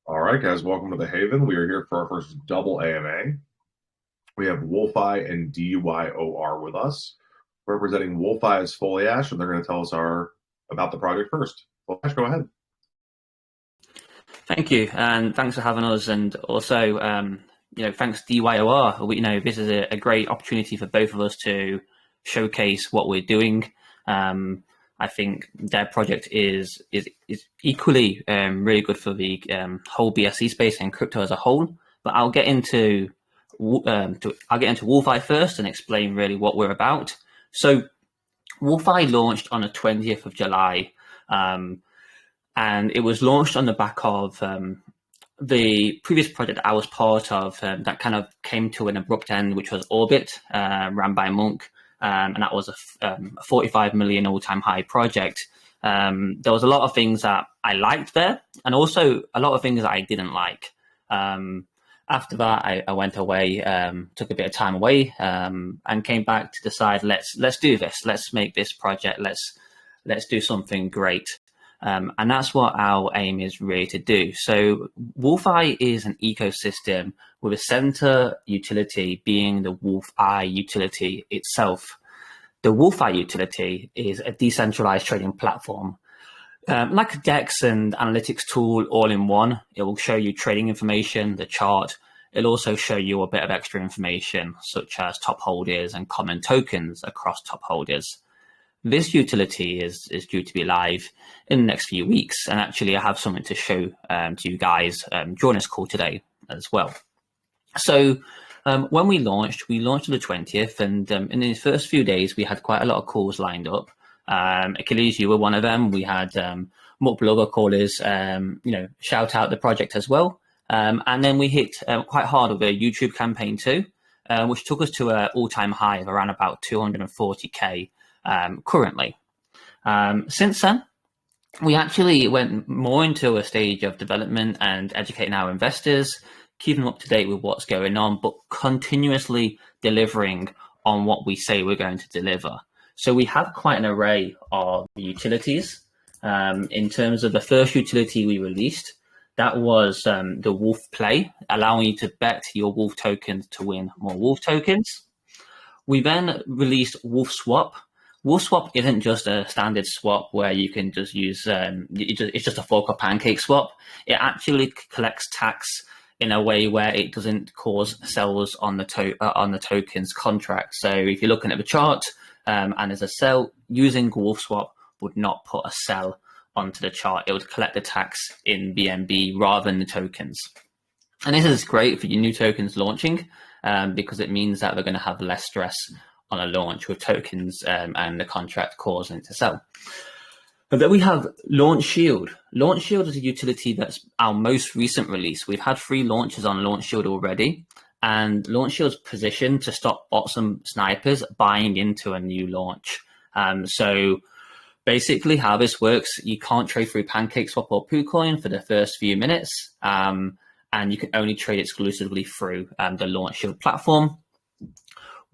All right, guys, welcome to the Haven. We are here for our first double AMA. We have WolfEye and Dyor with us. Representing WolfEye is Foliash, and they're going to tell us about the project first. Foliash, go ahead. Thank you, and thanks for having us. And also, thanks DYOR. This is a great opportunity for both of us to showcase what we're doing. I think their project is equally really good for the whole BSC space and crypto as a whole. But I'll get into WolfEye first and explain really what we're about. So, WolfEye launched on the 20th of July. And it was launched on the back of the previous project I was part of that kind of came to an abrupt end, which was Orbit, ran by Monk, and that was a 45 million all-time high project. There was a lot of things that I liked there, and also a lot of things that I didn't like. After that, I went away, took a bit of time away, and came back to decide let's do this, let's make this project, let's do something great. And that's what our aim is really to do. So WolfEye is an ecosystem with a center utility being the WolfEye utility itself. The WolfEye utility is a decentralized trading platform. Like a DEX and analytics tool all in one. It will show you trading information, the chart. It'll also show you a bit of extra information, such as top holders and common tokens across top holders. This utility is due to be live in the next few weeks, and actually I have something to show to you guys during this call today as well. So when we launched on the 20th, and in the first few days we had quite a lot of calls lined up. Achilles, you were one of them. We had more blogger callers, shout out the project as well. And then we hit quite hard with a YouTube campaign too, which took us to an all-time high of around about 240K. Currently. Since then, we actually went more into a stage of development and educating our investors, keeping them up to date with what's going on, but continuously delivering on what we say we're going to deliver. So we have quite an array of utilities. In terms of the first utility we released, that was the Wolf Play, allowing you to bet your Wolf tokens to win more Wolf tokens. We then released Wolf Swap. Wolf Swap isn't just a standard swap where you can just use, it's just a fork or pancake swap. It actually collects tax in a way where it doesn't cause sells on the tokens contract. So if you're looking at the chart and there's a sell, using Wolf Swap would not put a sell onto the chart. It would collect the tax in BNB rather than the tokens. And this is great for your new tokens launching because it means that they're going to have less stress on a launch with tokens and the contract causing it to sell. And then we have Launch Shield. Launch Shield is a utility that's our most recent release. We've had 3 launches on Launch Shield already, and Launch Shield's positioned to stop bots and snipers buying into a new launch. So basically how this works, you can't trade through PancakeSwap or PooCoin for the first few minutes, and you can only trade exclusively through the Launch Shield platform.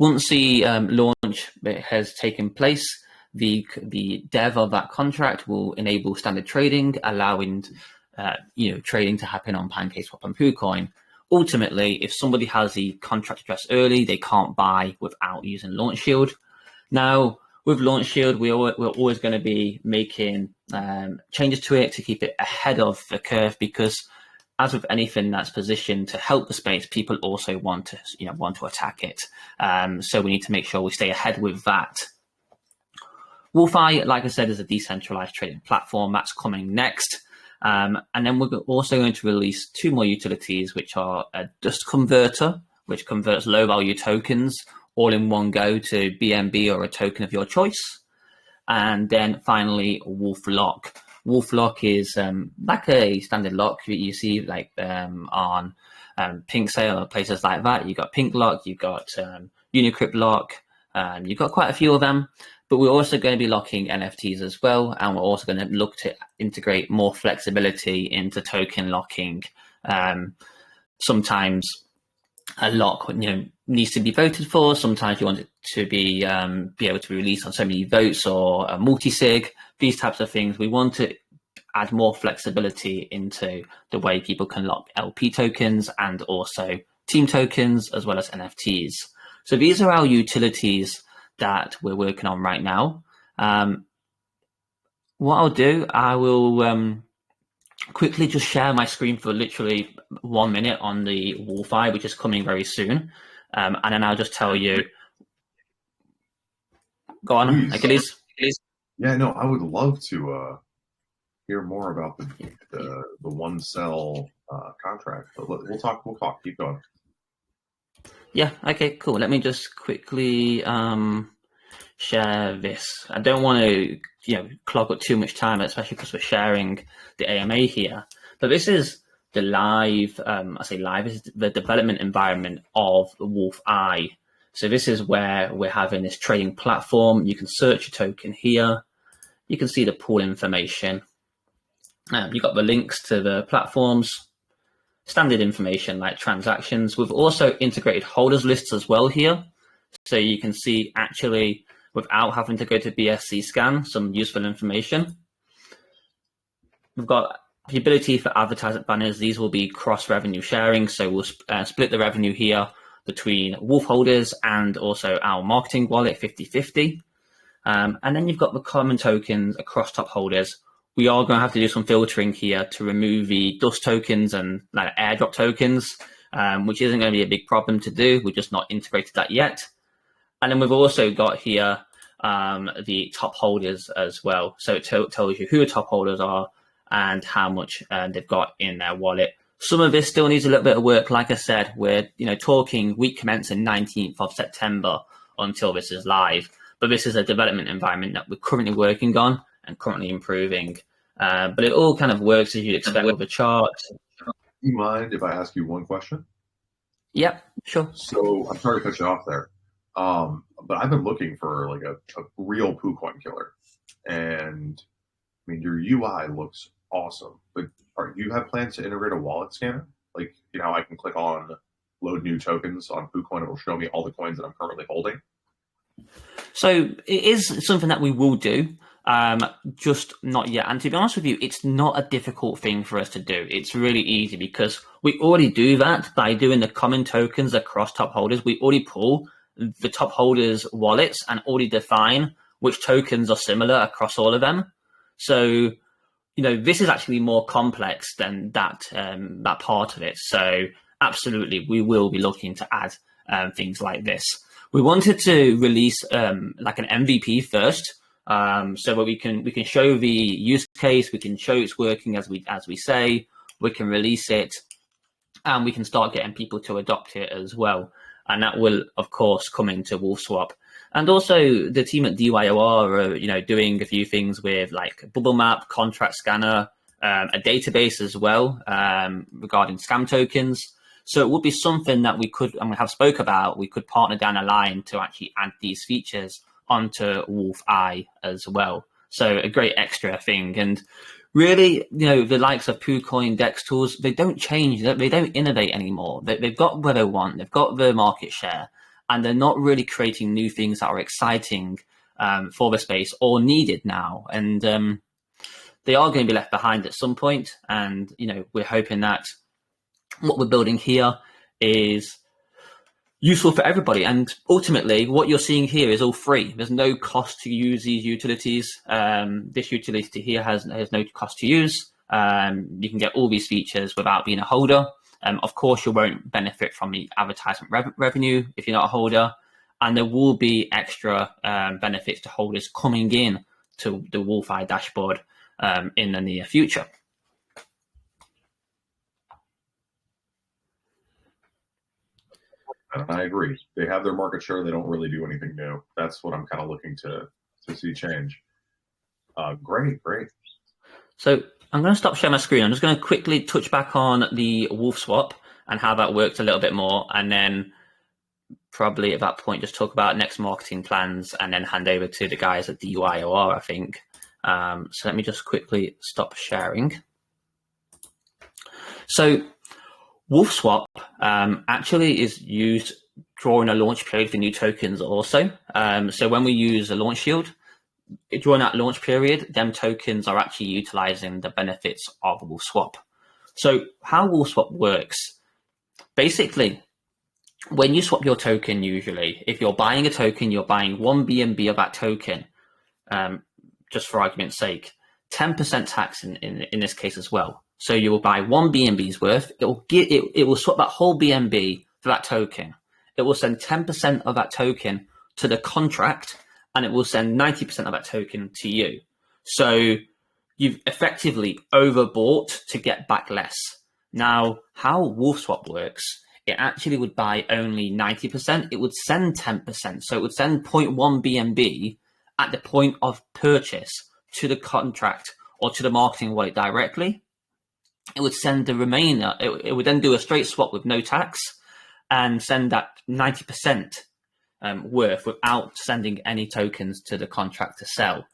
Once the launch has taken place, the dev of that contract will enable standard trading, allowing trading to happen on PancakeSwap and PooCoin. Ultimately, if somebody has the contract address early, they can't buy without using Launch Shield. Now, with Launch Shield, we're always going to be making changes to it to keep it ahead of the curve, because as with anything that's positioned to help the space, people also want to attack it. So we need to make sure we stay ahead with that. WolfEye, like I said, is a decentralized trading platform that's coming next. And then we're also going to release 2 more utilities, which are a Dust Converter, which converts low value tokens all in one go to BNB or a token of your choice. And then finally, Wolf Lock. Wolf Lock is like a standard lock you see like on Pink Sale or places like that. You've got Pink Lock, you've got Unicrypt Lock, you've got quite a few of them. But we're also going to be locking NFTs as well, and we're also going to look to integrate more flexibility into token locking. Sometimes a lock needs to be voted for. Sometimes you want it to be able to be released on so many votes or a multi-sig. These types of things we want to add more flexibility into the way people can lock LP tokens and also team tokens as well as NFTs. So these are our utilities that we're working on right now. What I'll do, I will quickly just share my screen for literally 1 minute on the WolfEye, which is coming very soon. And then I'll just tell you. Go on, Achilles. Yeah, no, I would love to hear more about the one cell contract. But we'll talk. Keep going. Yeah. Okay. Cool. Let me just quickly share this. I don't want to, clog up too much time, especially because we're sharing the AMA here. But this is the live. I say live. This is the development environment of the WolfEye. So this is where we're having this trading platform. You can search a token here. You can see the pool information. You've got the links to the platforms, standard information like transactions. We've also integrated holders lists as well here. So you can see actually, without having to go to BSC scan, some useful information. We've got the ability for advertisement banners. These will be cross revenue sharing. So we'll split the revenue here between Wolf holders and also our marketing wallet 50-50. And then you've got the common tokens across top holders. We are going to have to do some filtering here to remove the dust tokens and like airdrop tokens, which isn't going to be a big problem to do. We've just not integrated that yet. And then we've also got here the top holders as well. So it tells you who the top holders are and how much they've got in their wallet. Some of this still needs a little bit of work. Like I said, we're talking week commencing 19th of September until this is live. But this is a development environment that we're currently working on and currently improving. But it all kind of works as you'd expect with the chart. Do you mind if I ask you one question? Yep, sure. So I'm sorry to cut you off there. But I've been looking for like a real PooCoin killer. And I mean, your UI looks awesome. But you have plans to integrate a wallet scanner? Like, I can click on load new tokens on PooCoin. It'll show me all the coins that I'm currently holding. So it is something that we will do, just not yet. And to be honest with you, it's not a difficult thing for us to do. It's really easy because we already do that by doing the common tokens across top holders. We already pull the top holders' wallets and already define which tokens are similar across all of them. So, this is actually more complex than that part of it. So absolutely, we will be looking to add things like this. We wanted to release like an MVP first, so that we can show the use case, we can show it's working as we say, we can release it, and we can start getting people to adopt it as well. And that will, of course, come into WolfSwap. And also the team at DYOR are, doing a few things with like bubble map, contract scanner, a database as well regarding scam tokens. So it would be something that we could, and we have spoke about, we could partner down a line to actually add these features onto WolfEye as well. So a great extra thing. And really, the likes of PooCoin, Dex tools, they don't change, they don't innovate anymore. They've got what they want, they've got the market share, and they're not really creating new things that are exciting for the space or needed now. And they are going to be left behind at some point. And, we're hoping that what we're building here is useful for everybody. And ultimately, what you're seeing here is all free. There's no cost to use these utilities. This utility here has no cost to use. You can get all these features without being a holder. Of course, you won't benefit from the advertisement revenue if you're not a holder. And there will be extra benefits to holders coming in to the WolfEye dashboard in the near future. I agree. They have their market share. They don't really do anything new. That's what I'm kind of looking to see change. Great. So I'm going to stop sharing my screen. I'm just going to quickly touch back on the WolfSwap and how that works a little bit more. And then probably at that point, just talk about next marketing plans and then hand over to the guys at DYOR, I think. So let me just quickly stop sharing. So WolfSwap actually is used drawing a launch period for new tokens also. So when we use a launch shield, during that launch period, them tokens are actually utilizing the benefits of WolfSwap. So how WolfSwap works, basically, when you swap your token, usually, if you're buying a token, you're buying one BNB of that token, just for argument's sake, 10% tax in this case as well. So you will buy one BNB's worth. It will swap that whole BNB for that token. It will send 10% of that token to the contract, and it will send 90% of that token to you. So you've effectively overbought to get back less. Now, how WolfSwap works, it actually would buy only 90%. It would send 10%. So it would send 0.1 BNB at the point of purchase to the contract or to the marketing wallet directly. It would send the remainder. It would then do a straight swap with no tax and send that 90% worth without sending any tokens to the contract to sell.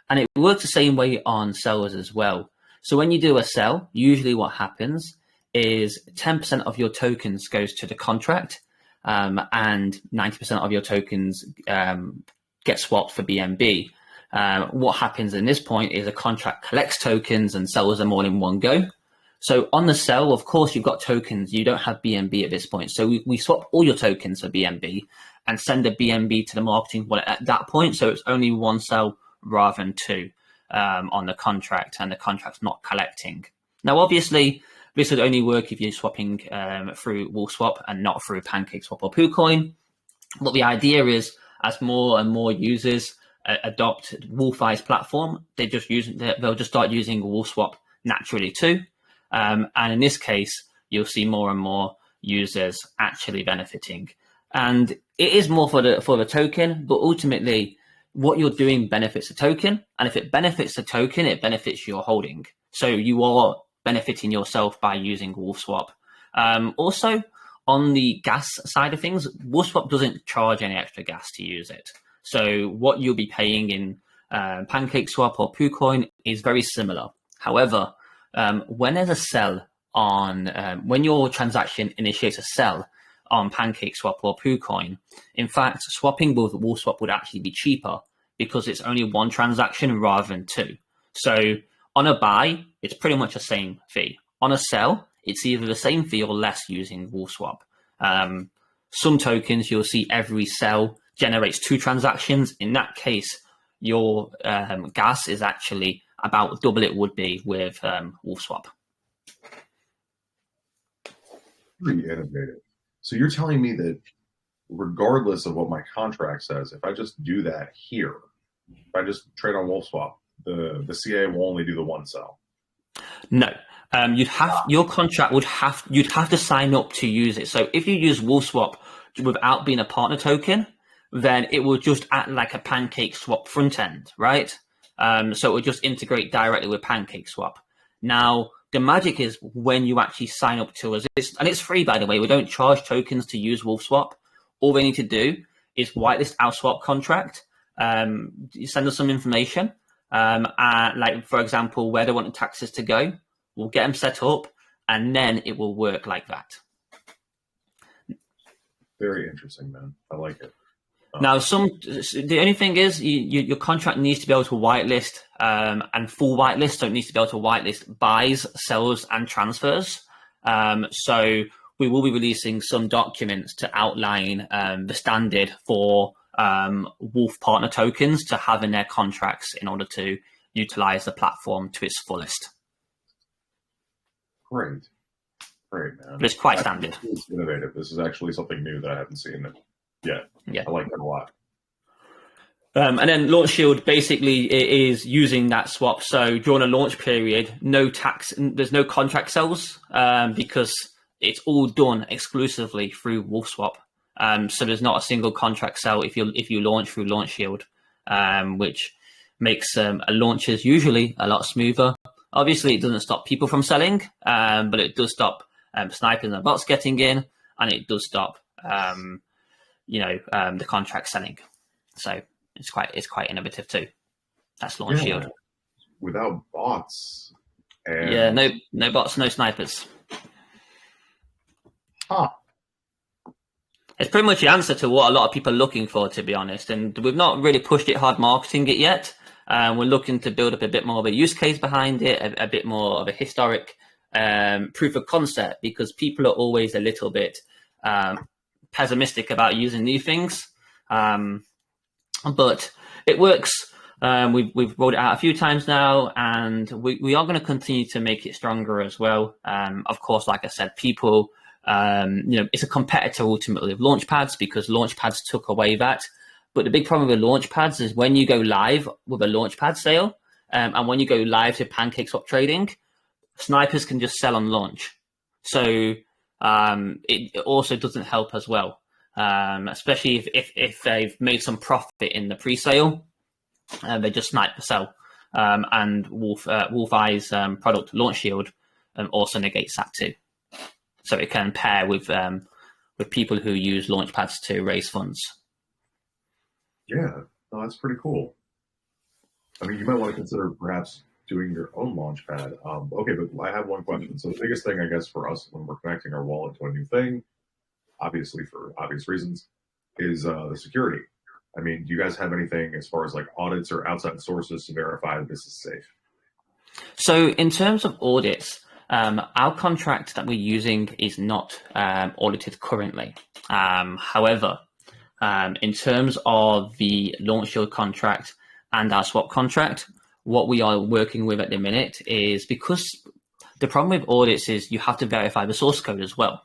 And it works the same way on sellers as well. So when you do a sell, usually what happens is 10% of your tokens goes to the contract, and 90% of your tokens get swapped for BNB. What happens in this point is a contract collects tokens and sells them all in one go. So on the sell, of course, you've got tokens. You don't have BNB at this point. So we swap all your tokens for BNB and send the BNB to the marketing wallet at that point. So it's only one sell rather than two on the contract, and the contract's not collecting. Now, obviously, this would only work if you're swapping through WolfSwap and not through PancakeSwap or KuCoin. But the idea is, as more and more users adopt WolfEye's platform, they'll just start using WolfSwap naturally too. And in this case, you'll see more and more users actually benefiting. And it is more for the token, but ultimately, what you're doing benefits the token. And if it benefits the token, it benefits your holding. So you are benefiting yourself by using WolfSwap. Also, on the gas side of things, WolfSwap doesn't charge any extra gas to use it. So what you'll be paying in PancakeSwap or KuCoin is very similar. However, when there's a sell on, when your transaction initiates a sell on PancakeSwap or KuCoin, in fact, swapping with WolfSwap would actually be cheaper because it's only one transaction rather than two. So on a buy, it's pretty much the same fee. On a sell, it's either the same fee or less using WolfSwap. Some tokens you'll see every sell generates two transactions. In that case, your gas is actually about double it would be with WolfSwap. Pretty innovative. So you're telling me that regardless of what my contract says, if I just do that here, if I just trade on WolfSwap, the CA will only do the one sell? No. You'd have to sign up to use it. So if you use WolfSwap without being a partner token, then it will just act like a PancakeSwap front end, right? So it will just integrate directly with PancakeSwap. Now, the magic is when you actually sign up to us, and it's free, by the way. We don't charge tokens to use WolfSwap. All they need to do is whitelist our swap contract. You send us some information, like, for example, where they want the taxes to go. We'll get them set up, and then it will work like that. Very interesting, man. I like it. Now, the only thing is your contract needs to be able to whitelist, and full whitelist, so it needs to be able to whitelist buys, sells, and transfers. So we will be releasing some documents to outline the standard for Wolf partner tokens to have in their contracts in order to utilize the platform to its fullest. Great, man. But it's quite standard. It's innovative. This is actually something new that I haven't seen yet. Yeah, I like that a lot. And then Launch Shield basically is using that swap. So during a launch period, no tax, there's no contract sells because it's all done exclusively through WolfSwap. So there's not a single contract sell if you launch through Launch Shield, which makes launches usually a lot smoother. Obviously, it doesn't stop people from selling, but it does stop snipers and bots getting in, and it does stop the contract selling. So it's quite innovative too. That's Launch Shield. Without bots. No bots, no snipers. It's pretty much the answer to what a lot of people are looking for, to be honest. And we've not really pushed it hard marketing it yet. We're looking to build up a bit more of a use case behind it, a bit more of a historic proof of concept, because people are always a little bit pessimistic about using new things. But it works. We've rolled it out a few times now, and we are going to continue to make it stronger as well. Of course, like I said, people, it's a competitor ultimately of Launchpads, because Launchpads took away that. But the big problem with Launchpads is when you go live with a Launchpad sale, and when you go live to PancakeSwap trading, snipers can just sell on launch. So it also doesn't help as well, especially if they've made some profit in the pre-sale. They just snipe the sell, and WolfEye's product Launch Shield also negates that too. So it can pair with people who use Launchpads to raise funds. Yeah, no, that's pretty cool. I mean, you might want to consider perhaps doing your own Launchpad. Okay, but I have one question. So the biggest thing, I guess, for us when we're connecting our wallet to a new thing, obviously for obvious reasons, is the security. I mean, do you guys have anything as far as like audits or outside sources to verify that this is safe? So in terms of audits, our contract that we're using is not audited currently. However, in terms of the Launch Shield contract and our swap contract, what we are working with at the minute is, because the problem with audits is you have to verify the source code as well,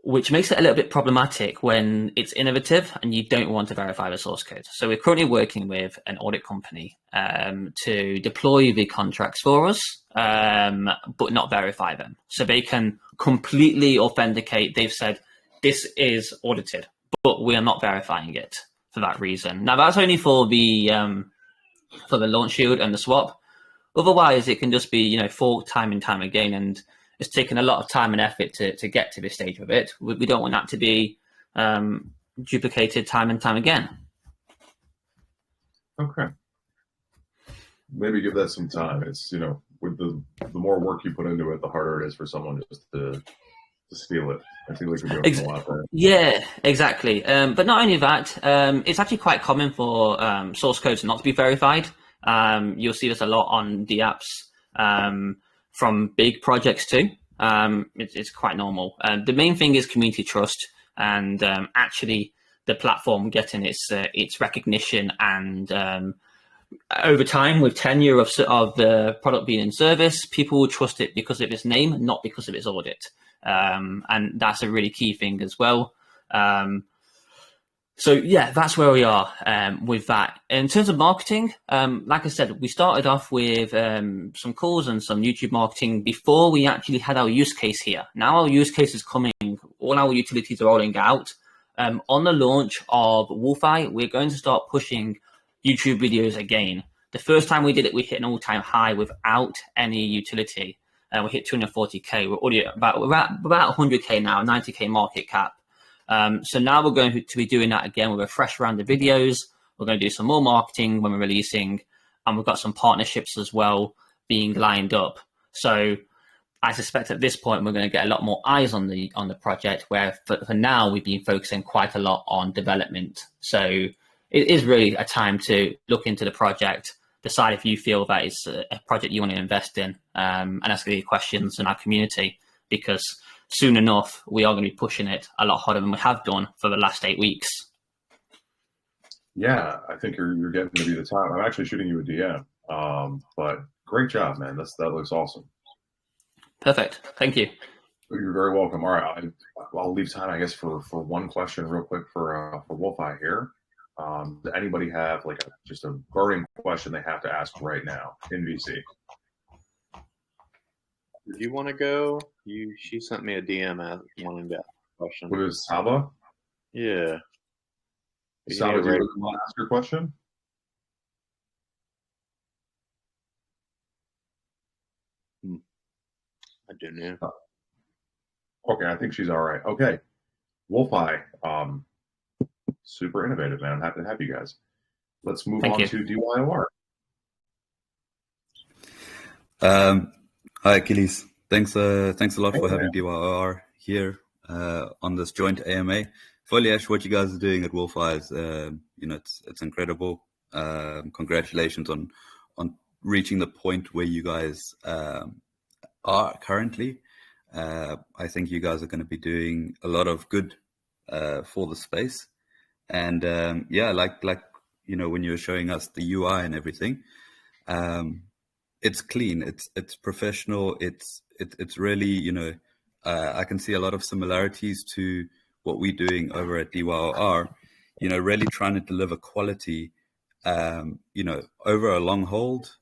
which makes it a little bit problematic when it's innovative and you don't want to verify the source code. So we're currently working with an audit company to deploy the contracts for us, but not verify them. So they can completely authenticate. They've said, this is audited, but we are not verifying it for that reason. Now, that's only for the Launch Shield and the swap. Otherwise, it can just be, forked time and time again, and it's taken a lot of time and effort to get to this stage of it. We don't want that to be duplicated time and time again. Okay. Maybe give that some time. It's, with the more work you put into it, the harder it is for someone just to steal it. I feel like we're doing a lot there. Yeah, exactly. But not only that, it's actually quite common for source codes not to be verified. You'll see this a lot on the apps from big projects too. It's quite normal. The main thing is community trust, and actually the platform getting its recognition, and over time, with tenure of the product being in service, people will trust it because of its name, not because of its audit. And that's a really key thing as well. So yeah, that's where we are with that. In terms of marketing, like I said, we started off with some calls and some YouTube marketing before we actually had our use case here. Now our use case is coming, all our utilities are rolling out. On the launch of WolfEye, we're going to start pushing YouTube videos again. The first time we did it, we hit an all-time high without any utility. We hit 240K. We're already about 100K now, 90K market cap. So now we're going to be doing that again with a fresh round of videos. We're going to do some more marketing when we're releasing, and we've got some partnerships as well being lined up. So I suspect at this point we're going to get a lot more eyes on the project, where for now we've been focusing quite a lot on development. So it is really a time to look into the project, decide if you feel that it's a project you want to invest in, and ask any questions in our community, because soon enough we are going to be pushing it a lot harder than we have done for the last 8 weeks. Yeah, I think you're getting to be the time. I'm actually shooting you a DM, but great job, man. That looks awesome. Perfect. Thank you. You're very welcome. All right, I'll leave time, I guess, for one question real quick for WolfEye here. Does anybody have like just a burning question they have to ask right now in VC? Do you want to go? She sent me a DM wanting to ask a question. What is Saba? Yeah. Saba, do you really want to ask your question? I do know. Okay, I think she's all right. Okay, WolfEye, super innovative, man. I'm happy to have you guys. Let's move on to DYOR. Hi, Achilles. Thanks a lot for having DYOR here on this joint AMA. Foliash, what you guys are doing at WolfEye is, it's incredible. Congratulations on reaching the point where you guys are currently. I think you guys are going to be doing a lot of good for the space. And yeah, like when you were showing us the UI and everything, it's clean, it's professional, it's really, I can see a lot of similarities to what we're doing over at DYOR, really trying to deliver quality, over a long hold,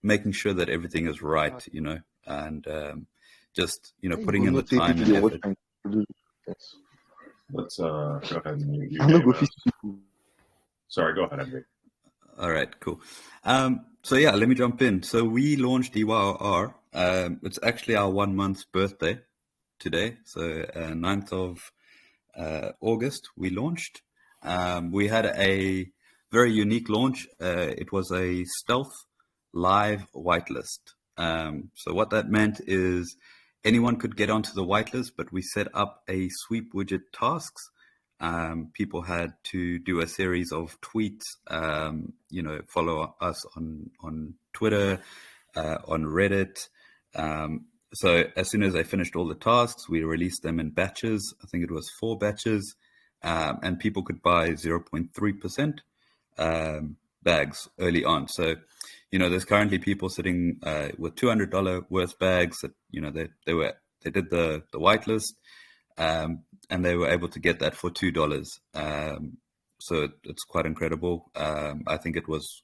making sure that everything is right, and just, putting in the time and effort. Let's go ahead and mute you. Sorry, go ahead, Andy. All right, cool. So yeah, let me jump in. So we launched DYOR. It's actually our 1 month birthday today. So 9th of August, we launched. We had a very unique launch. It was a stealth live whitelist. So what that meant is anyone could get onto the whitelist, but we set up a sweep widget tasks. People had to do a series of tweets, follow us on Twitter, on Reddit. So as soon as they finished all the tasks, we released them in batches. I think it was 4 batches, and people could buy 0.3% bags early on. So, there's currently people sitting with $200 worth bags that, they did the whitelist, and they were able to get that for $2. So it's quite incredible. I think it was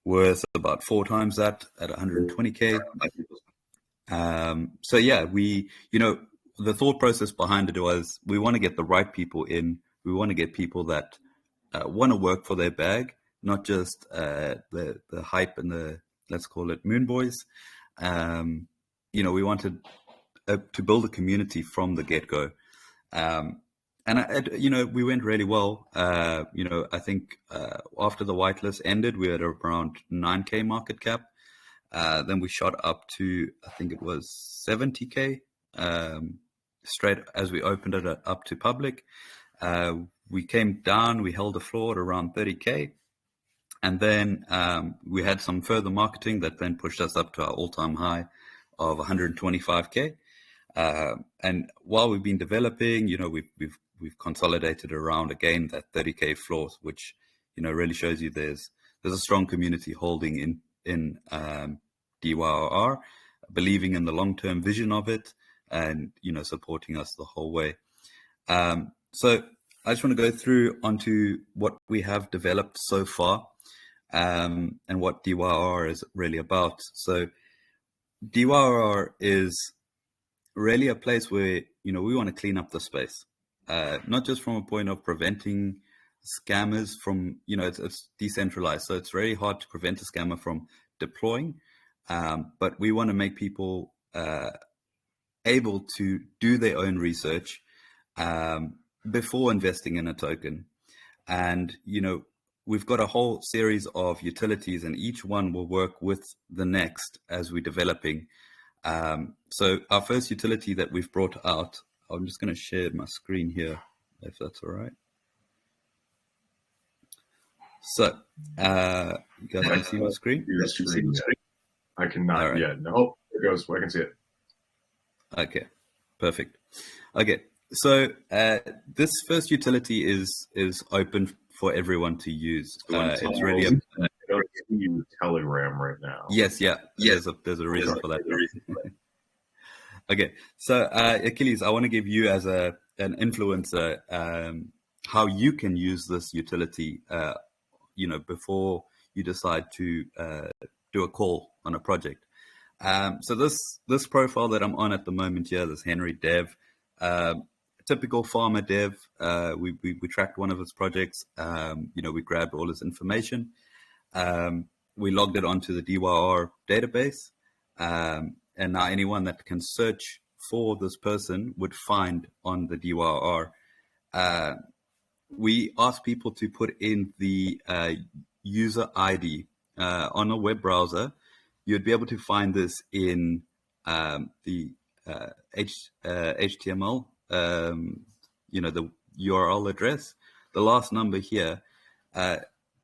worth about 4 times that at 120K. So yeah, the thought process behind it was we want to get the right people in. We want to get people that want to work for their bag, not just the hype and the, let's call it, moon boys. We wanted to build a community from the get-go. And we went really well. I think after the whitelist ended, we had around 9K market cap. Then we shot up to, I think it was 70K, straight as we opened it up to public. We came down, we held the floor at around 30K. And then we had some further marketing that then pushed us up to our all-time high of 125K. And while we've been developing, we've consolidated around, again, that 30K floor, which, really shows you there's a strong community holding in DYOR, believing in the long-term vision of it and, supporting us the whole way. So I just want to go through onto what we have developed so far, and what DYOR is really about. So DYOR is really a place where, we want to clean up the space, not just from a point of preventing scammers from, it's decentralized. So it's very hard to prevent a scammer from deploying, but we want to make people able to do their own research before investing in a token. And, we've got a whole series of utilities, and each one will work with the next as we're developing. So our first utility that we've brought out, I'm just going to share my screen here, if that's all right. So, you guys can see my screen? Yes, I cannot yet. No, it goes. I can see it. Okay, perfect. Okay, so this first utility is open for everyone to use. It's really I don't see Telegram right now. Yes, yeah. There's a reason for that. Okay, so Achilles, I want to give you as an influencer how you can use this utility, before you decide to do a call on a project. So this profile that I'm on at the moment here, this Henry Dev, typical farmer dev. We tracked one of his projects. We grabbed all his information. We logged it onto the DYOR database. And now anyone that can search for this person would find on the DYOR. We ask people to put in the user ID on a web browser. You'd be able to find this in the HTML, the URL address, the last number here.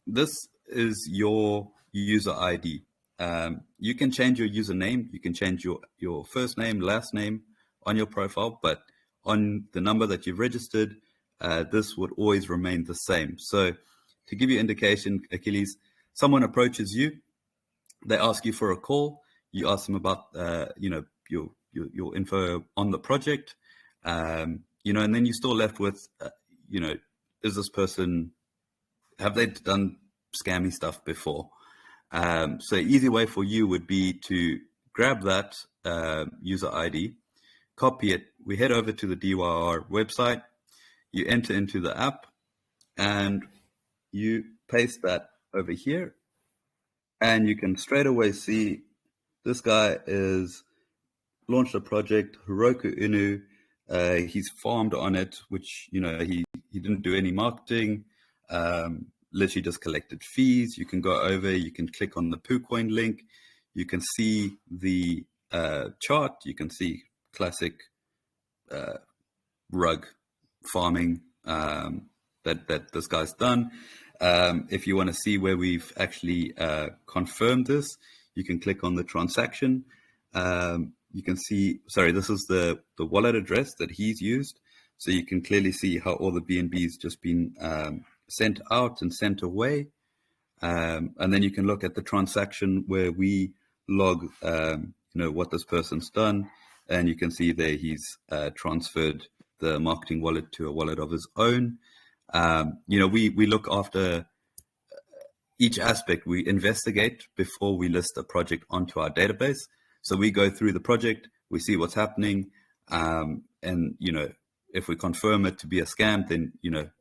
This is your user ID. You can change your username. You can change your first name, last name on your profile, but on the number that you've registered, this would always remain the same. So to give you indication, Achilles, someone approaches you, they ask you for a call, you ask them about, your info on the project, and then you're still left with, is this person, have they done scammy stuff before? So easy way for you would be to grab that user ID, copy it. We head over to the DYR website, you enter into the app, and you paste that over here, and you can straight away see this guy is launched a project, Heroku Inu. He's farmed on it, which, he didn't do any marketing, literally just collected fees. You can go over, you can click on the PooCoin link. You can see the chart. You can see classic rug farming that this guy's done. If you want to see where we've actually confirmed this, you can click on the transaction. You can see, this is the wallet address that he's used. So you can clearly see how all the BNB's just been sent out and sent away. And then you can look at the transaction where we log, what this person's done. And you can see there he's transferred the marketing wallet to a wallet of his own. We look after each aspect. We investigate before we list a project onto our database. So we go through the project, we see what's happening, and if we confirm it to be a scam, then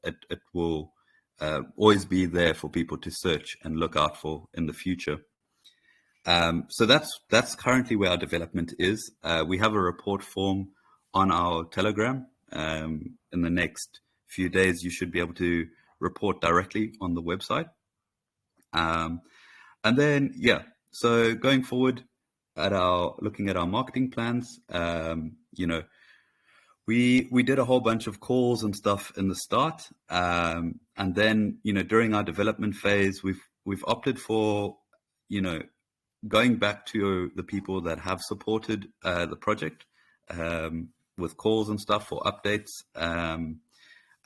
it will always be there for people to search and look out for in the future. So that's currently where our development is. We have a report form on our Telegram. In the next few days, you should be able to report directly on the website. And then, so going forward, looking at our marketing plans, we did a whole bunch of calls and stuff in the start, and then during our development phase, we've opted for going back to the people that have supported the project with calls and stuff for updates,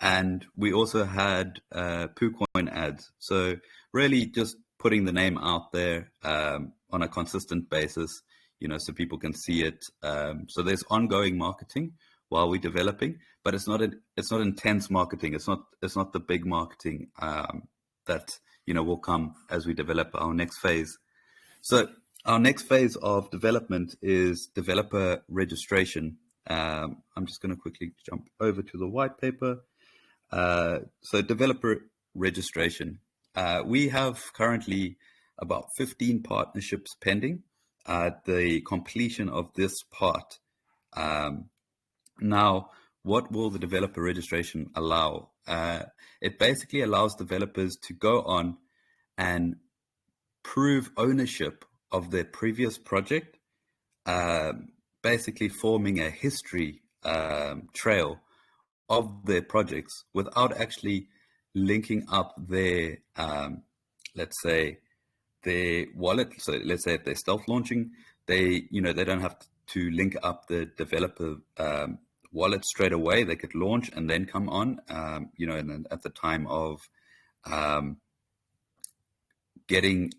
and we also had PooCoin ads. So really just putting the name out there on a consistent basis, so people can see it. So there's ongoing marketing while we're developing, but it's not intense marketing. It's not the big marketing that will come as we develop our next phase. So our next phase of development is developer registration. I'm just going to quickly jump over to the white paper. So developer registration. We have currently about 15 partnerships pending at the completion of this part. Now, what will the developer registration allow? It basically allows developers to go on and prove ownership of their previous project, basically forming a history trail of their projects without actually linking up their, let's say, their wallet. So let's say if they're self-launching, they don't have to link up the developer wallet straight away. They could launch and then come on, and then at the time of getting,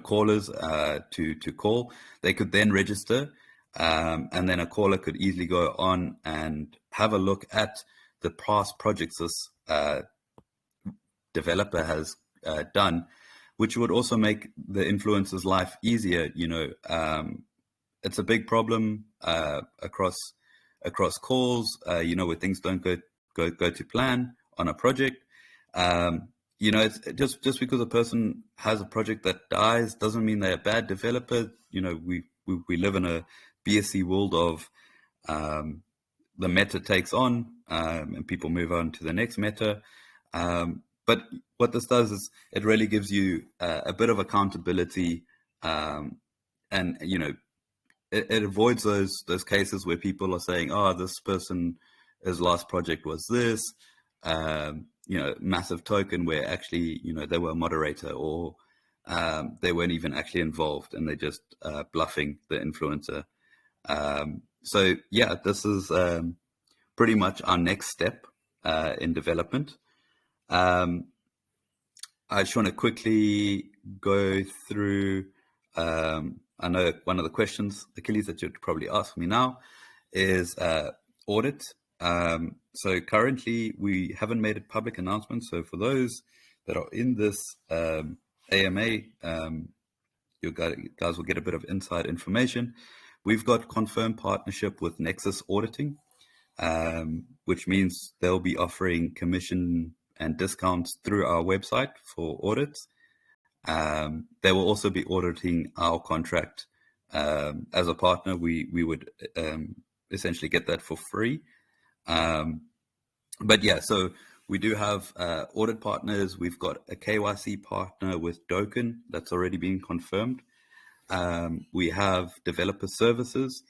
callers to call, they could then register, and then a caller could easily go on and have a look at the past projects this developer has done, which would also make the influencer's life easier. It's a big problem across calls, where things don't go to plan on a project. It's just because a person has a project that dies doesn't mean they're a bad developer. We live in a BSC world of the meta takes on, and people move on to the next meta. But what this does is it really gives you a bit of accountability, and it avoids those cases where people are saying, "Oh, this person, his last project was this," massive token where actually, they were a moderator, or they weren't even actually involved and they're just bluffing the influencer. So yeah, this is pretty much our next step in development. I just want to quickly go through, I know one of the questions, Achilles, that you'd probably ask me now is audit. So currently we haven't made a public announcement. So for those that are in this AMA, you guys will get a bit of inside information. We've got confirmed partnership with Nexus Auditing, which means they'll be offering commission and discounts through our website for audits. They will also be auditing our contract as a partner. We would essentially get that for free. But yeah, so we do have audit partners. We've got a KYC partner with Doken that's already been confirmed. We have developer services,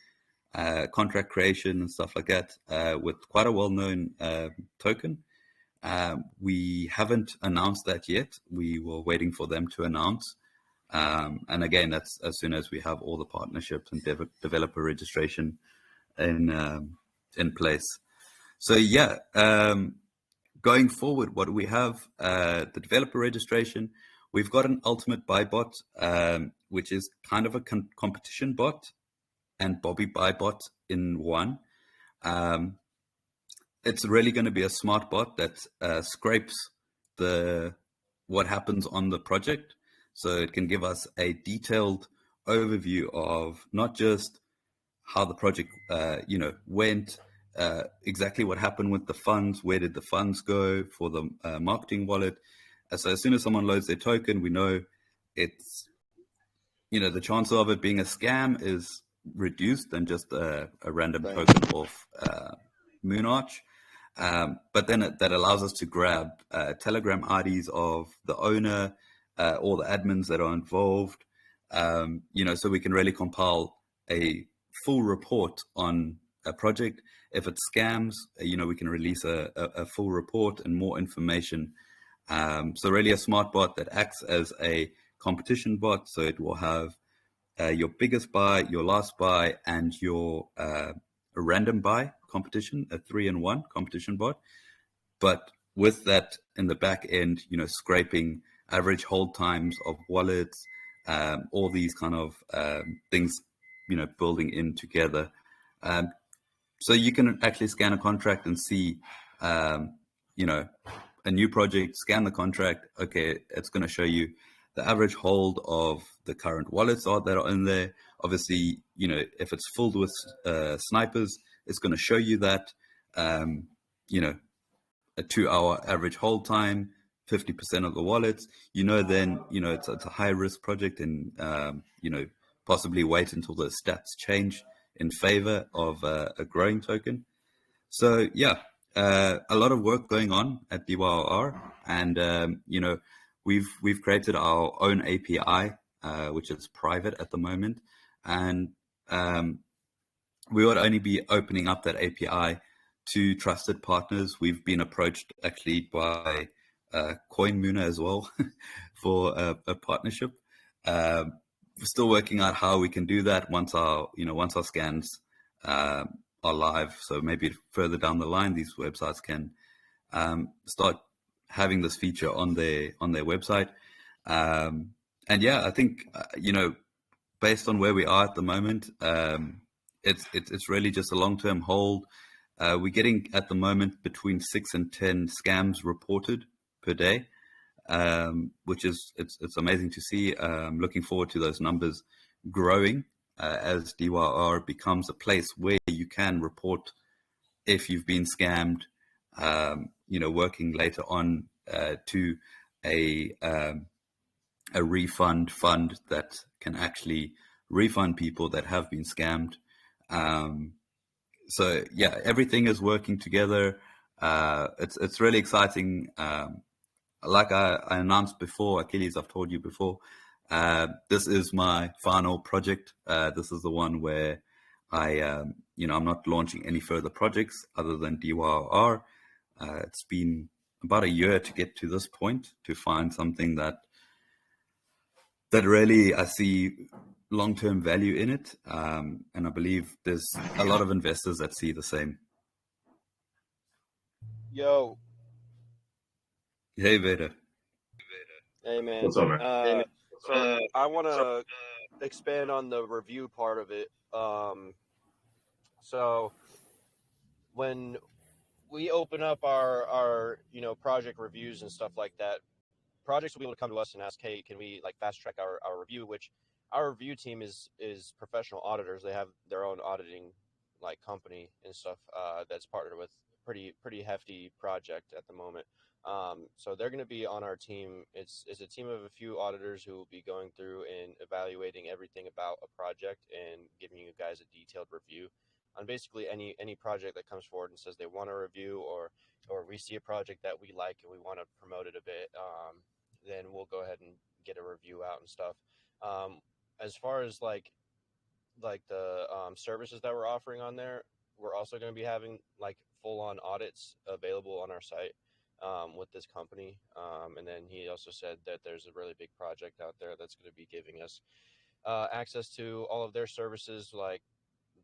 contract creation and stuff like that with quite a well-known token. We haven't announced that yet. We were waiting for them to announce. And again, that's as soon as we have all the partnerships and developer registration in place. So yeah, going forward, what we have, the developer registration, we've got an ultimate buy bot, which is kind of a competition bot and Bobby buy bot in one. It's really going to be a smart bot that scrapes what happens on the project. So it can give us a detailed overview of not just how the project, went, exactly what happened with the funds, where did the funds go for the marketing wallet. So as soon as someone loads their token, we know it's, the chance of it being a scam is reduced than just a random token off Moonarch. But then that allows us to grab Telegram IDs of the owner, all the admins that are involved, so we can really compile a full report on a project. If it's scams, we can release a full report and more information. So really a smart bot that acts as a competition bot. So it will have your biggest buy, your last buy, and your random buy competition, a 3-in-1 competition bot. But with that in the back end, scraping average hold times of wallets, all these kind of things, building in together. So you can actually scan a contract and see, a new project, scan the contract. Okay, it's going to show you the average hold of the current wallets that are in there. Obviously, if it's filled with snipers, it's going to show you that, a 2-hour average hold time, 50% of the wallets, then, it's a high risk project, and, possibly wait until the stats change in favor of a growing token. So yeah, a lot of work going on at DYOR, and, we've created our own API, which is private at the moment. And we would only be opening up that API to trusted partners. We've been approached actually by CoinMuna as well for a partnership. We're still working out how we can do that once our scans are live. So maybe further down the line, these websites can start having this feature on their website. And yeah, I think based on where we are at the moment, it's really just a long-term hold. We're getting at the moment between 6 and 10 scams reported per day, which is it's amazing to see. Looking forward to those numbers growing as DYOR becomes a place where you can report if you've been scammed. Working later on to a refund fund that can actually refund people that have been scammed. So yeah, everything is working together. It's really exciting. Like I announced before, Achilles, I've told you before, this is my final project. This is the one where I'm not launching any further projects other than DYOR. It's been about a year to get to this point, to find something that really I see long-term value in it. And I believe there's a lot of investors that see the same. Yo. Hey, Vader. Hey, man. What's up, man? So I want to expand on the review part of it. So when we open up our project reviews and stuff like that, projects will be able to come to us and ask, hey, can we like fast track our review? Which our review team is professional auditors. They have their own auditing like company and stuff that's partnered with pretty hefty project at the moment. So they're going to be on our team. It's a team of a few auditors who will be going through and evaluating everything about a project and giving you guys a detailed review on basically any project that comes forward and says they want a review, or we see a project that we like and we want to promote it a bit. Then we'll go ahead and get a review out and stuff. As far as like the services that we're offering on there, we're also going to be having like full-on audits available on our site with this company. And then he also said that there's a really big project out there that's going to be giving us access to all of their services, like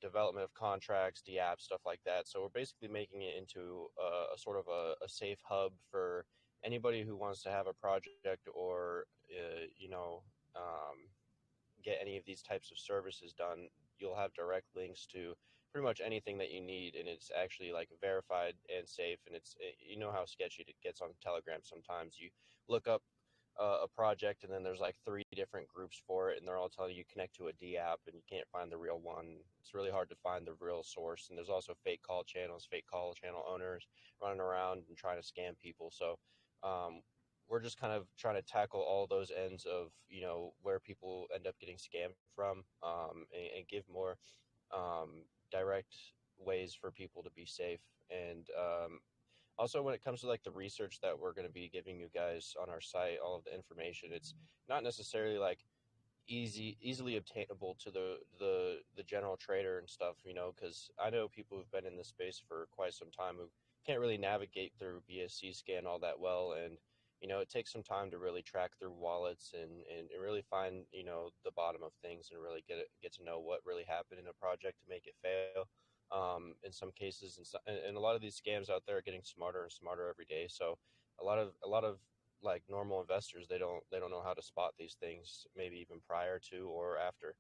development of contracts, DApp, stuff like that. So we're basically making it into a sort of a safe hub for anybody who wants to have a project or get any of these types of services done. You'll have direct links to pretty much anything that you need, and it's actually like verified and safe. And it's, you know how sketchy it gets on Telegram sometimes. You look up a project and then there's like 3 different groups for it, and they're all telling you connect to a DApp, and you can't find the real one. It's really hard to find the real source. And there's also fake call channels, fake call channel owners running around and trying to scam people. So we're just kind of trying to tackle all those ends of, where people end up getting scammed from, and give more direct ways for people to be safe. And also, when it comes to like the research that we're going to be giving you guys on our site, all of the information, it's not necessarily like easily obtainable to the general trader and stuff, because I know people who've been in this space for quite some time who can't really navigate through BSC scan all that well. And it takes some time to really track through wallets and really find the bottom of things, and really get to know what really happened in a project to make it fail. In some cases, and a lot of these scams out there are getting smarter and smarter every day. So a lot of like normal investors, they don't know how to spot these things, maybe even prior to or after.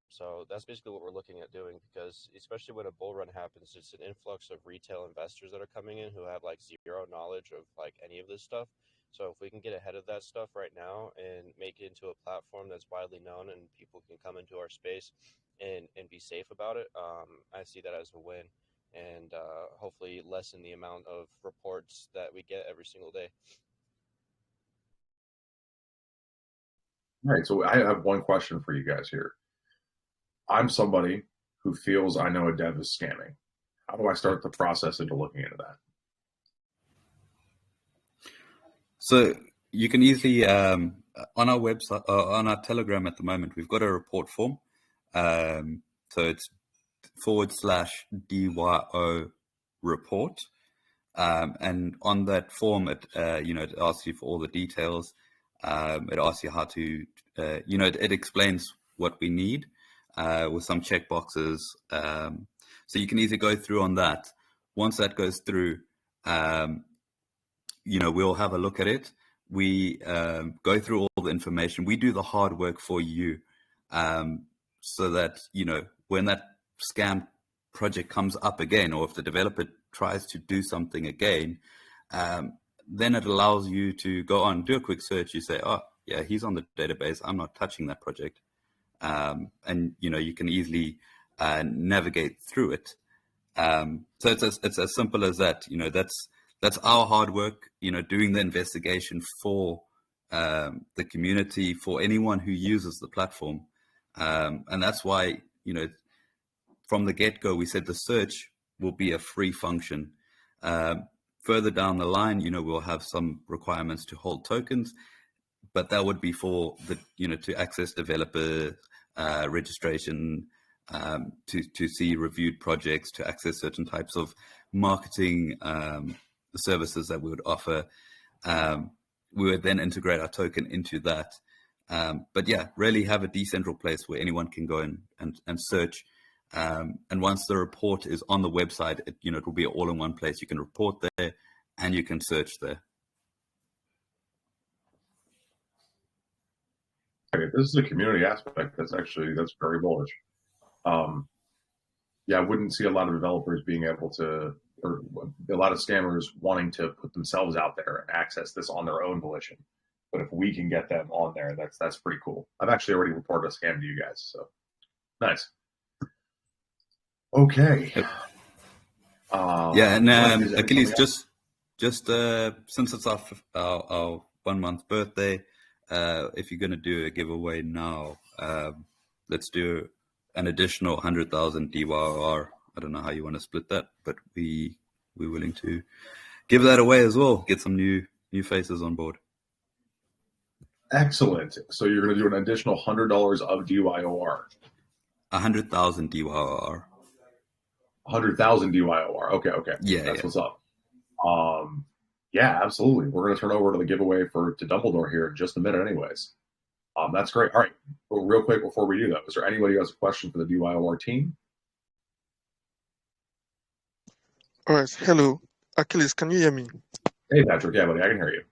So that's basically what we're looking at doing, because especially when a bull run happens, it's an influx of retail investors that are coming in who have like zero knowledge of like any of this stuff. So if we can get ahead of that stuff right now and make it into a platform that's widely known and people can come into our space and be safe about it, I see that as a win, and hopefully lessen the amount of reports that we get every single day. All right, so I have one question for you guys here. I'm somebody who feels I know a dev is scamming. How do I start the process into looking into that? So you can easily, on our website, on our Telegram at the moment, we've got a report form. So it's /DYO report. And on that form, it asks you for all the details. It asks you how to, it explains what we need with some checkboxes. So you can easily go through on that. Once that goes through, we'll have a look at it. We go through all the information. We do the hard work for you, so that, when that scam project comes up again, or if the developer tries to do something again, then it allows you to go on, do a quick search. You say, oh, yeah, he's on the database. I'm not touching that project. And, you can easily navigate through it. So it's as simple as that. That's our hard work, doing the investigation for the community, for anyone who uses the platform. And that's why, from the get-go, we said the search will be a free function. Further down the line, we'll have some requirements to hold tokens, but that would be for the, to access developer registration, to see reviewed projects, to access certain types of marketing services that we would offer. We would then integrate our token into that. But yeah, really have a decentral place where anyone can go and search. And once the report is on the website, it will be all in one place. You can report there and you can search there. Okay, this is a community aspect that's very bullish. Yeah, I wouldn't see a lot of developers being able to, or a lot of scammers wanting to put themselves out there and access this on their own volition. But if we can get them on there, that's pretty cool. I've actually already reported a scam to you guys, so nice. Okay. Yeah, and Achilles, just since it's our 1 month birthday, if you're going to do a giveaway now, let's do an additional 100,000 DYOR. I don't know how you want to split that, but we're willing to give that away as well. Get some new faces on board. Excellent. So you're going to do an additional $100 of DYOR. 100,000 DYOR. 100,000 DYOR. Okay. Yeah, that's what's up. Yeah, absolutely. We're going to turn over to the giveaway to Dumbledore here in just a minute, anyways. That's great. All right. Well, real quick before we do that, is there anybody who has a question for the DYOR team? All right. Hello, Achilles. Can you hear me? Hey, Patrick. Yeah, buddy, I can hear you.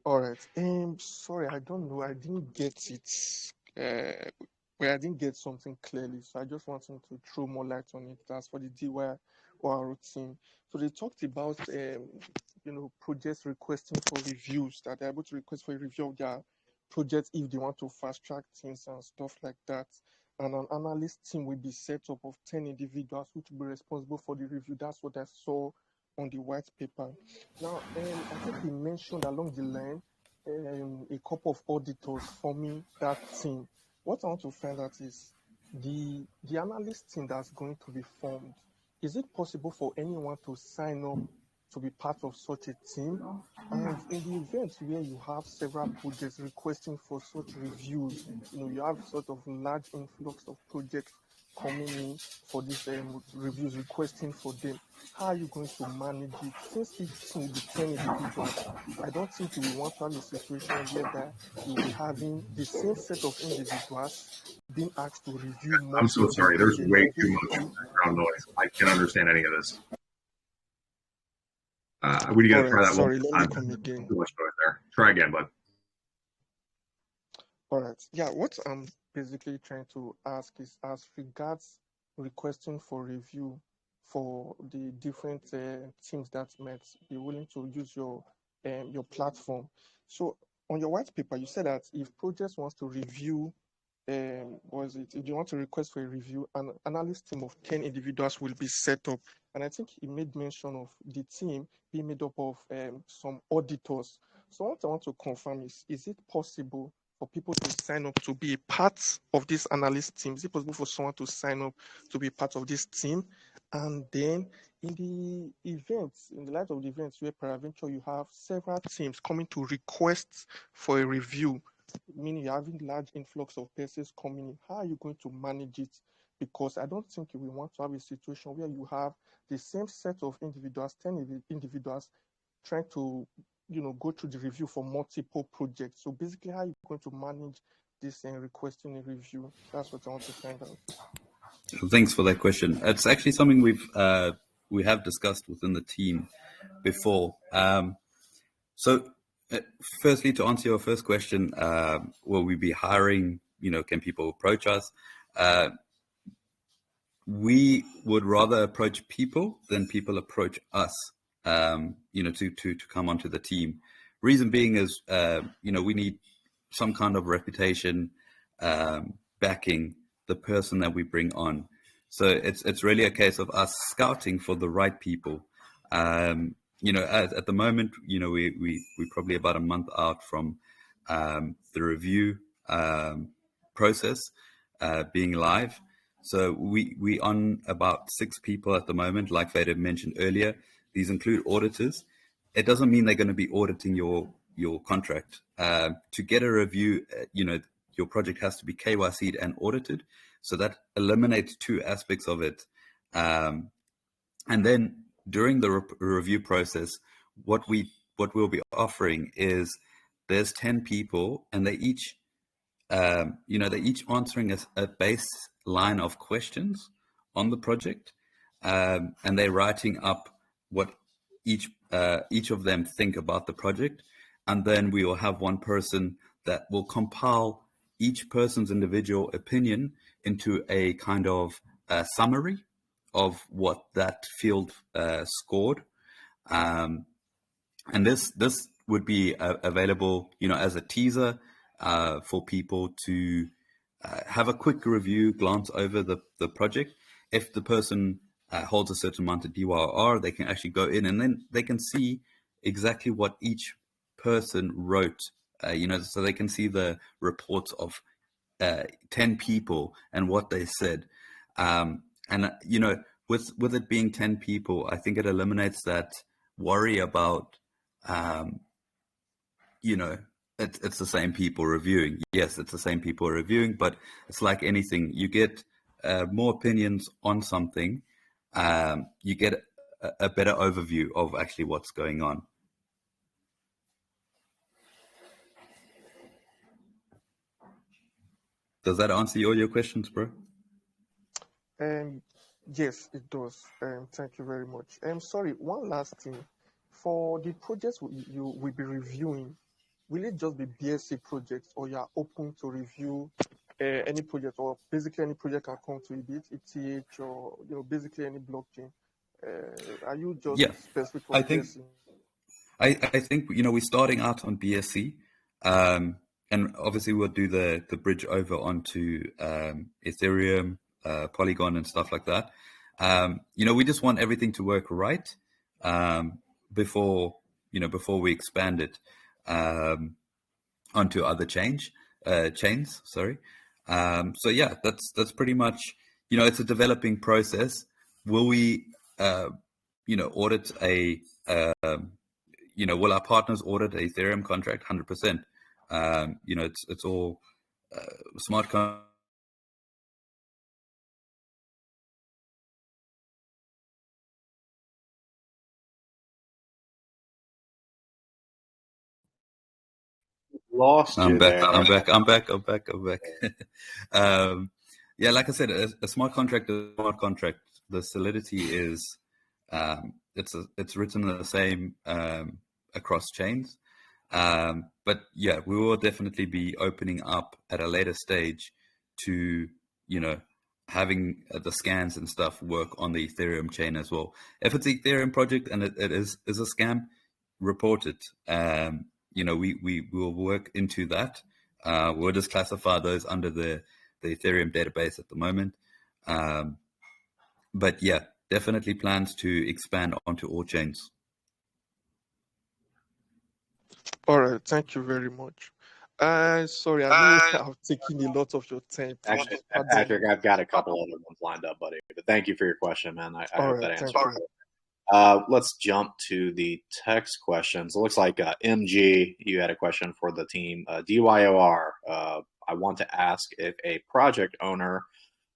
All right. Sorry, I don't know. I didn't get it. I didn't get something clearly, so I just wanted to throw more light on it. As for the DYOR team, so they talked about projects requesting for reviews, that they're able to request for a review of their projects if they want to fast track things and stuff like that. And an analyst team will be set up of 10 individuals which will be responsible for the review. That's what I saw on the white paper. Now, I think he mentioned along the line a couple of auditors forming that team. What I want to find out is the analyst team that's going to be formed. Is it possible for anyone to sign up to be part of such a team? And in the event where you have several projects requesting for such reviews, you have sort of large influx of projects coming in for these reviews, requesting for them. How are you going to manage it? Since each team will be 10 individuals, I don't think you will want to have a situation whereby you'll be having the same set of individuals being asked to review more. I'm so sorry. There's way too much background noise. I can't understand any of this. We got to try that sorry, one. let me come again. Too much noise there. Try again, bud. All right. Yeah, what I'm basically trying to ask is as regards requesting for review for the different teams that might be willing to use your platform. So on your white paper, you said that if projects wants to review, if you want to request for a review, an analyst team of 10 individuals will be set up. And I think he made mention of the team being made up of some auditors. So what I want to confirm is it possible for people to sign up to be a part of this analyst team? Is it possible for someone to sign up to be part of this team? And then in the light of the events where peradventure you have several teams coming to request for a review, meaning you're having large influx of persons coming in, how are you going to manage it? Because I don't think you will want to have a situation where you have the same set of individuals, 10 individuals, trying to go through the review for multiple projects. So basically, how are you going to manage this and requesting a review? That's what I want to find out. Thanks for that question. It's actually something we have discussed within the team before. Firstly, to answer your first question, will we be hiring? Can people approach us? We would rather approach people than people approach us. To come onto the team. Reason being is, we need some kind of reputation backing the person that we bring on. So it's really a case of us scouting for the right people. At the moment, we're probably about a month out from the review process being live. So we on about 6 people at the moment, like Vader mentioned earlier. These include auditors. It doesn't mean they're going to be auditing your contract. To get a review, your project has to be KYC'd and audited. So that eliminates 2 aspects of it. And then during the review process, what we'll be offering is there's 10 people, and they each they're each answering a baseline of questions on the project, and they're writing up what each of them think about the project, and then we will have one person that will compile each person's individual opinion into a kind of summary of what that field scored, and this would be available, as a teaser for people to have a quick review, glance over the project. If the person holds a certain amount of DYOR, they can actually go in and then they can see exactly what each person wrote, so they can see the reports of 10 people and what they said. With it being 10 people, I think it eliminates that worry about, it's the same people reviewing. Yes, it's the same people reviewing, but it's like anything. You get more opinions on something. You get a better overview of actually what's going on. Does that answer all your questions, bro? Yes, it does. Thank you very much. Sorry, one last thing. For the projects you will be reviewing, will it just be BSc projects, or you are open to review any project, or basically any project can come to you, be it ETH or basically any blockchain? Are you just specific for BSc? I think we're starting out on BSc, and obviously we'll do the bridge over onto Ethereum, Polygon, and stuff like that. We just want everything to work right before we expand it onto other chains. Sorry. So yeah, that's pretty much, it's a developing process. Will we audit will our partners audit a Ethereum contract? 100%. It's all smart contracts. Lost you I'm back. there. I'm back. Like I said, a smart contract is a smart contract. The solidity is it's written the same across chains. But yeah, we will definitely be opening up at a later stage to having the scans and stuff work on the Ethereum chain as well. If it's an Ethereum project and it is a scam, report it. We will work into that. We'll just classify those under the Ethereum database at the moment. But yeah, definitely plans to expand onto all chains. All right, thank you very much. Sorry, I know I've taken a lot of your time. Actually, Patrick, I've got a couple other ones lined up, buddy. But thank you for your question, man. I hope that answers it. Let's jump to the text questions. It looks like MG, you had a question for the team. DYOR, I want to ask if a project owner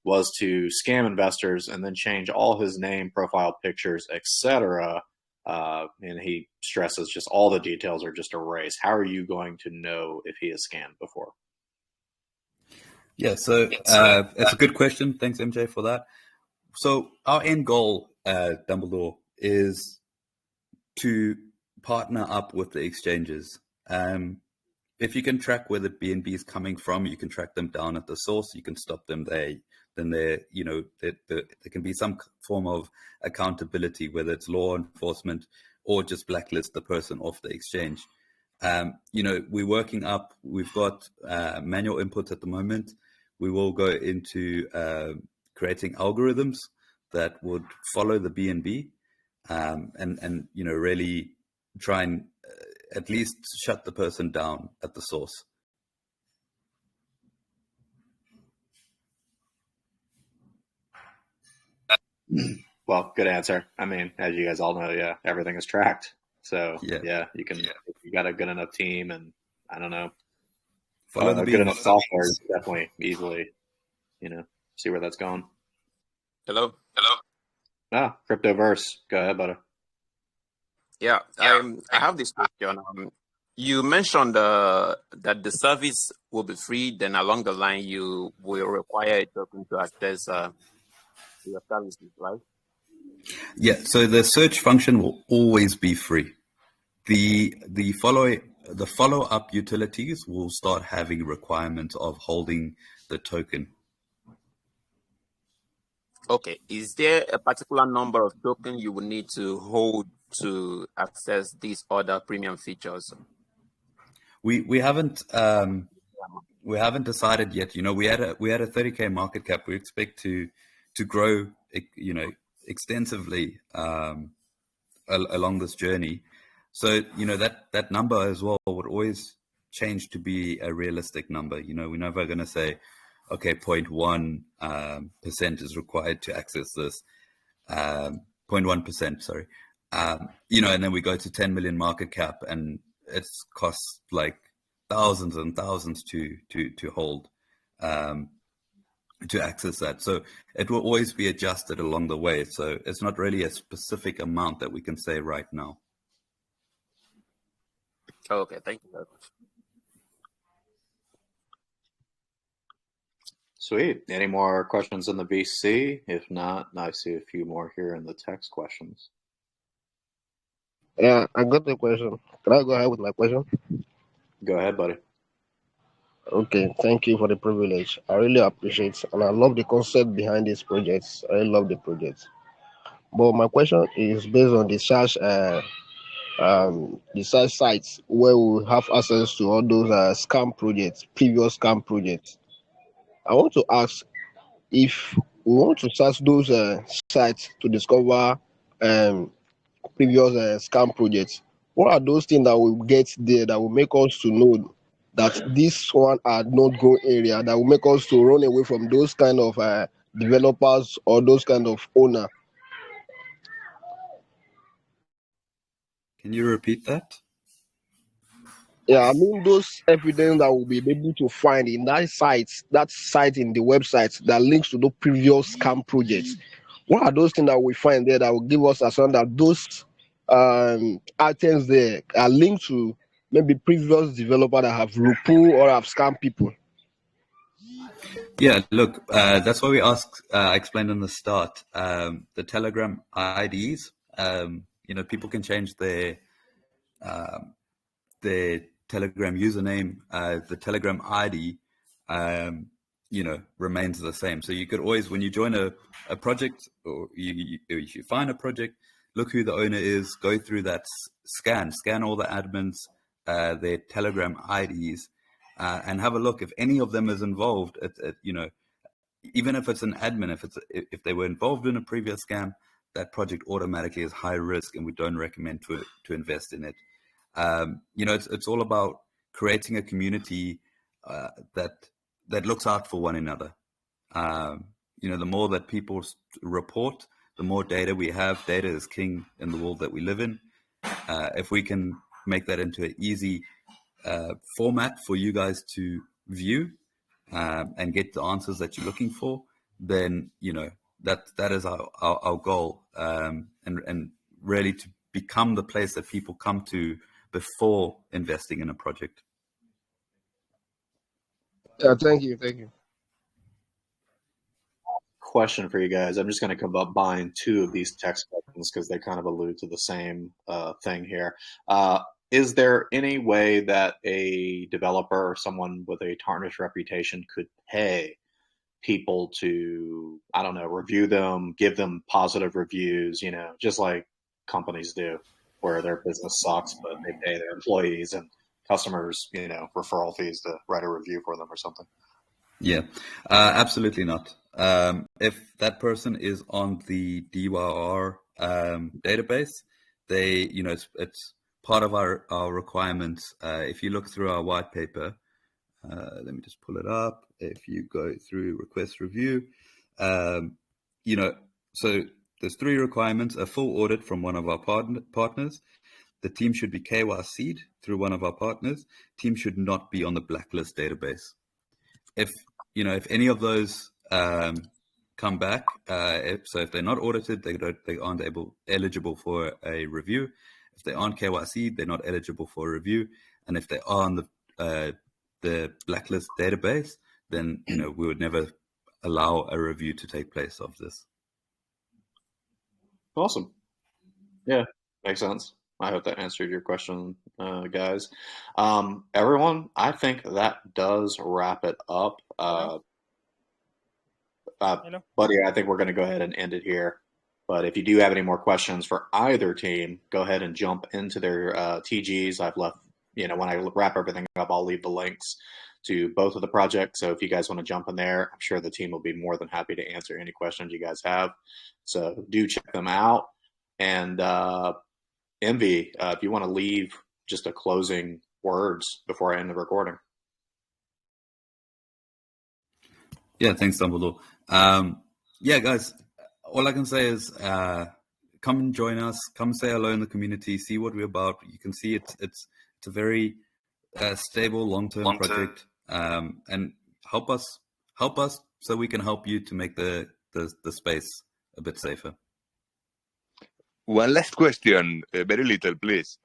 was to scam investors and then change all his name, profile pictures, etc., and he stresses just all the details are just erased. How are you going to know if he is scammed before? Yeah, so it's a good question. Thanks, MJ, for that. So our end goal, Dumbledore, is to partner up with the exchanges. If you can track where the BNB is coming from, you can track them down at the source. You can stop them there. Then there can be some form of accountability, whether it's law enforcement or just blacklist the person off the exchange. We're working up. We've got manual inputs at the moment. We will go into creating algorithms that would follow the BNB and really try and at least shut the person down at the source. Well, good answer. I mean, as you guys all know, yeah, everything is tracked. So yeah, you got a good enough team, and I don't know, follow the good enough software, definitely easily, see where that's going. Hello. Cryptoverse. Go ahead, buddy. Yeah, I have this question. You mentioned that the service will be free. Then along the line, you will require a token to access your services, right? Yeah. So the search function will always be free. The follow up utilities will start having requirements of holding the token. Okay. Is there a particular number of tokens you will need to hold to access these other premium features? We haven't decided yet. You know, we had a 30K market cap. We expect to grow, you know, extensively along this journey. So, you know, that number as well would always change to be a realistic number. You know, we're never going to say, okay, 0.1% is required to access this. 0.1%, sorry. You know, and then we go to 10 million market cap, and it costs like thousands and thousands to hold, to access that. So it will always be adjusted along the way. So it's not really a specific amount that we can say right now. Okay, thank you very much. Sweet. Any more questions in the VC? If not, I see a few more here in the text questions. Yeah, I got the question. Can I go ahead with my question? Go ahead, buddy. Okay, thank you for the privilege. I really appreciate and I love the concept behind these projects. I really love the projects. But my question is based on the search sites where we have access to all those scam projects, previous scam projects. I want to ask if we want to search those sites to discover previous scam projects, what are those things that will get there that will make us to know that this one are not go area that will make us to run away from those kind of developers or those kind of owner? Can you repeat that? Yeah, I mean those evidence that we'll be able to find in that site in the website that links to the previous scam projects. What are those things that we find there that will give us a sense that those items there are linked to maybe previous developer that have RuPo or have scam people? Yeah, look, that's why we asked. I explained in the start, the Telegram IDs. You know, people can change their Telegram username. The Telegram ID, you know, remains the same. So you could always, when you join a project, or if you find a project, look who the owner is, go through that scan all the admins, their Telegram IDs, and have a look. If any of them is involved, you know, even if it's an admin, if they were involved in a previous scam, that project automatically is high risk, and we don't recommend to invest in it. You know, it's all about creating a community that looks out for one another. You know, the more that people report, the more data we have. Data is king in the world that we live in. If we can make that into an easy format for you guys to view and get the answers that you're looking for, then, you know, that is our goal, and really to become the place that people come to before investing in a project. Yeah, thank you. Question for you guys. I'm just going to combine two of these text questions because they kind of allude to the same thing here. Is there any way that a developer or someone with a tarnished reputation could pay people to, I don't know, review them, give them positive reviews, you know, just like companies do, where their business sucks, but they pay their employees and customers, you know, referral fees to write a review for them or something? Yeah, absolutely not. If that person is on the DYR database, they, you know, it's part of our requirements. If you look through our white paper, let me just pull it up. If you go through request review, you know, so there's 3 requirements: a full audit from one of our partners. The team should be KYC'd through one of our partners. Team should not be on the blacklist database. If, you know, if any of those come back. So if they're not audited, they aren't eligible for a review. If they aren't KYC, they're not eligible for a review. And if they are on the blacklist database, then we would never allow a review to take place of this. Awesome. Yeah, makes sense. I hope that answered your question, guys. Everyone, I think that does wrap it up. Buddy, I think we're going to go ahead and end it here. But if you do have any more questions for either team, go ahead and jump into their TGs. I've left, when I wrap everything up, I'll leave the links to both of the projects. So if you guys want to jump in there, I'm sure the team will be more than happy to answer any questions you guys have. So do check them out. And Envy, if you want to leave just a closing words before I end the recording. Yeah, thanks, Dumbledore. Yeah, guys, all I can say is come and join us. Come say hello in the community. See what we're about. You can see it's a very stable, long-term project, and help us so we can help you to make the space a bit safer. One last question, very little, please.